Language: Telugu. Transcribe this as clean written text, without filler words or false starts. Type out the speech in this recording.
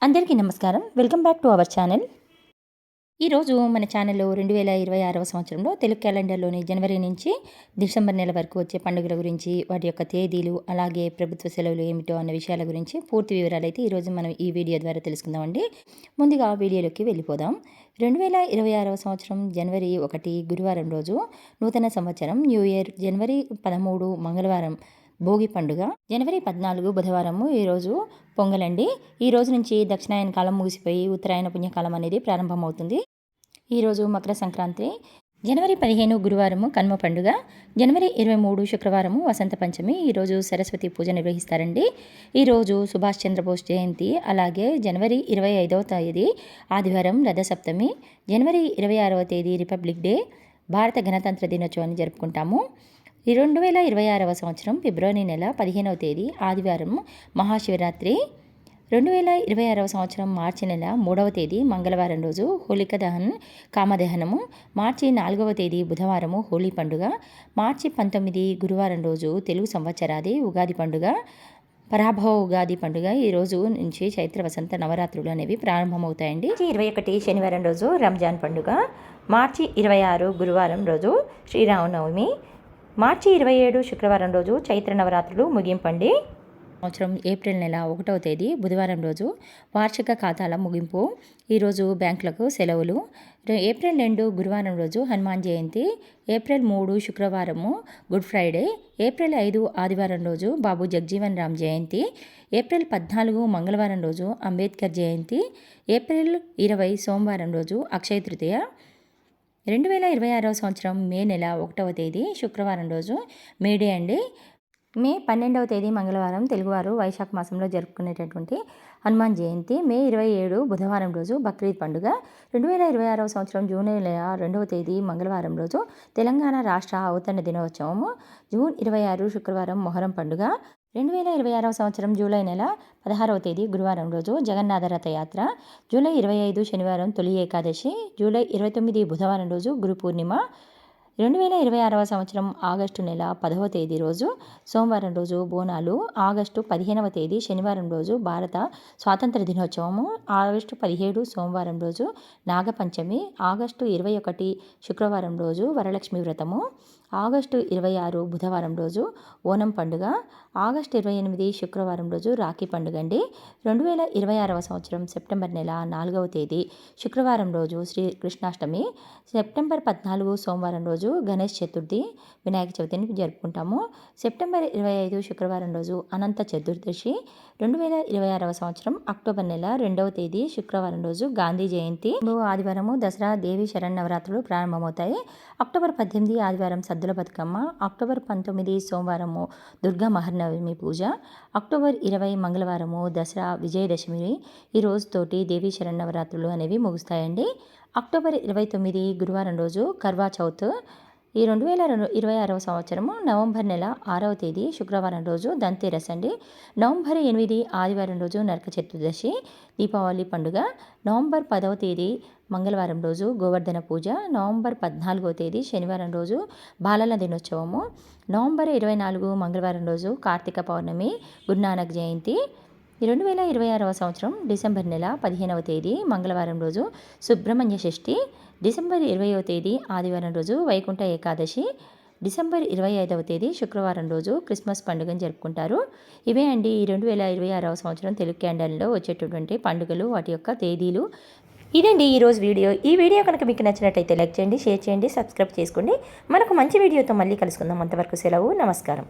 అందరికీ నమస్కారం. Welcome back to our channel. ఈరోజు మన ఛానల్లో 2026వ సంవత్సరంలో తెలుగు క్యాలెండర్లోని జనవరి నుంచి డిసెంబర్ నెల వరకు వచ్చే పండుగల గురించి, వాటి యొక్క తేదీలు, అలాగే ప్రభుత్వ సెలవులు ఏమిటో అన్న విషయాల గురించి పూర్తి వివరాలు అయితే ఈరోజు మనం ఈ వీడియో ద్వారా తెలుసుకుందామండి. ముందుగా వీడియోలోకి వెళ్ళిపోదాం. 2026వ సంవత్సరం జనవరి 1 గురువారం రోజు నూతన సంవత్సరం న్యూ ఇయర్. జనవరి 13 మంగళవారం భోగి పండుగ. జనవరి 14 బుధవారము ఈరోజు పొంగలండి. ఈ రోజు నుంచి దక్షిణాయన కాలం ముగిసిపోయి ఉత్తరాయణ పుణ్యకాలం అనేది ప్రారంభమవుతుంది. ఈరోజు మకర సంక్రాంతి. జనవరి 15 గురువారము కనుమ పండుగ. జనవరి 23 శుక్రవారము వసంత పంచమి. ఈరోజు సరస్వతి పూజ నిర్వహిస్తారండి. ఈరోజు సుభాష్ చంద్రబోస్ జయంతి. అలాగే జనవరి 25వ తేదీ ఆదివారం రథసప్తమి. జనవరి 26వ తేదీ రిపబ్లిక్ డే, భారత గణతంత్ర దినోత్సవాన్ని జరుపుకుంటాము. ఈ 2026వ సంవత్సరం ఫిబ్రవరి నెల 15వ తేదీ ఆదివారం మహాశివరాత్రి. 2026వ సంవత్సరం మార్చి నెల 3వ తేదీ మంగళవారం రోజు హోళిక దహన్ కామదహనము. మార్చి 4వ తేదీ బుధవారము హోళీ పండుగ. మార్చి 19 గురువారం రోజు తెలుగు సంవత్సరాది ఉగాది పండుగ, పరాభవ ఉగాది పండుగ. ఈ రోజు నుంచి చైత్ర వసంత నవరాత్రులు అనేవి ప్రారంభమవుతాయండి. 21 శనివారం రోజు రంజాన్ పండుగ. మార్చి 26 గురువారం రోజు శ్రీరామనవమి. మార్చి 27 శుక్రవారం రోజు చైత్ర నవరాత్రులు ముగింపండి. సంవత్సరం ఏప్రిల్ నెల 1వ తేదీ బుధవారం రోజు వార్షిక ఖాతాల ముగింపు. ఈరోజు బ్యాంకులకు సెలవులు. ఏప్రిల్ 2 గురువారం రోజు హనుమాన్ జయంతి. ఏప్రిల్ 3 శుక్రవారము గుడ్ ఫ్రైడే. ఏప్రిల్ 5 ఆదివారం రోజు బాబు జగ్జీవన్ రామ్ జయంతి. ఏప్రిల్ 14 మంగళవారం రోజు అంబేద్కర్ జయంతి. ఏప్రిల్ 20 సోమవారం రోజు అక్షయ తృతీయ. 2026వ సంవత్సరం మే నెల 1వ తేదీ శుక్రవారం రోజు మేడే అండి. మే 12వ తేదీ మంగళవారం తెలుగువారు వైశాఖ మాసంలో జరుపుకునేటటువంటి హనుమాన్ జయంతి. మే 27 బుధవారం రోజు బక్రీద్ పండుగ. 2026వ సంవత్సరం జూన్ నెల 2వ తేదీ మంగళవారం రోజు తెలంగాణ రాష్ట్ర అవతరణ దినోత్సవము. జూన్ 26 శుక్రవారం మొహరం పండుగ. 2026వ సంవత్సరం జూలై నెల 16వ తేదీ గురువారం రోజు జగన్నాథ రథయాత్ర. జూలై 25 శనివారం తొలి ఏకాదశి. జూలై 29 బుధవారం రోజు గురు పూర్ణిమ. 2026వ సంవత్సరం ఆగస్టు నెల 10వ తేదీ రోజు సోమవారం రోజు బోనాలు. ఆగస్టు 15వ తేదీ శనివారం రోజు భారత స్వాతంత్ర దినోత్సవము. ఆగస్టు 17 సోమవారం రోజు నాగపంచమి. ఆగస్టు 21 శుక్రవారం రోజు వరలక్ష్మి వ్రతము. ఆగస్టు 26 బుధవారం రోజు ఓనం పండుగ. ఆగస్టు 28 శుక్రవారం రోజు రాఖీ పండుగ అండి. 2026వ సంవత్సరం సెప్టెంబర్ నెల 4వ తేదీ శుక్రవారం రోజు శ్రీ కృష్ణాష్టమి. సెప్టెంబర్ 14 సోమవారం రోజు గణేష్ చతుర్థి, వినాయక చవితిని జరుపుకుంటాము. సెప్టెంబర్ 25 శుక్రవారం రోజు అనంత చతుర్దశి. 2026వ సంవత్సరం అక్టోబర్ నెల 2వ తేదీ శుక్రవారం రోజు గాంధీ జయంతి. ఆదివారము దసరా దేవి శరన్నవరాత్రులు ప్రారంభమవుతాయి. అక్టోబర్ 18 ఆదివారం సద్దుల బతుకమ్మ. అక్టోబర్ 19 సోమవారము దుర్గా మహర్నవమి పూజ. అక్టోబర్ 20 మంగళవారము దసరా విజయదశమి. ఈ రోజుతోటి దేవి శరన్నవరాత్రులు అనేవి ముగుస్తాయండి. అక్టోబర్ 29 గురువారం రోజు కర్వా చౌత్. ఈ 2026వ సంవత్సరము నవంబర్ నెల 6వ తేదీ శుక్రవారం రోజు ధన్తేరస్ అండి. నవంబర్ 8 ఆదివారం రోజు నరక చతుర్దశి, దీపావళి పండుగ. నవంబర్ 10వ తేదీ మంగళవారం రోజు గోవర్ధన పూజ. నవంబర్ 14వ తేదీ శనివారం రోజు బాలల దినోత్సవము. నవంబర్ 24 మంగళవారం రోజు కార్తీక పౌర్ణమి, గురునానక్ జయంతి. 2026వ సంవత్సరం డిసెంబర్ నెల 15వ తేదీ మంగళవారం రోజు సుబ్రహ్మణ్య షష్ఠి. డిసెంబర్ 20వ తేదీ ఆదివారం రోజు వైకుంఠ ఏకాదశి. డిసెంబర్ 25వ తేదీ శుక్రవారం రోజు క్రిస్మస్ పండుగను జరుపుకుంటారు. ఇవే అండి ఈ 2026వ సంవత్సరం తెలుగు క్యాలెండర్లో వచ్చేటటువంటి పండుగలు, వాటి యొక్క తేదీలు. ఇదండి ఈరోజు వీడియో. ఈ వీడియో కనుక మీకు నచ్చినట్టయితే లైక్ చేయండి, షేర్ చేయండి, సబ్స్క్రైబ్ చేసుకోండి. మనకు మంచి వీడియోతో మళ్ళీ కలుసుకుందాం. అంతవరకు సెలవు. నమస్కారం.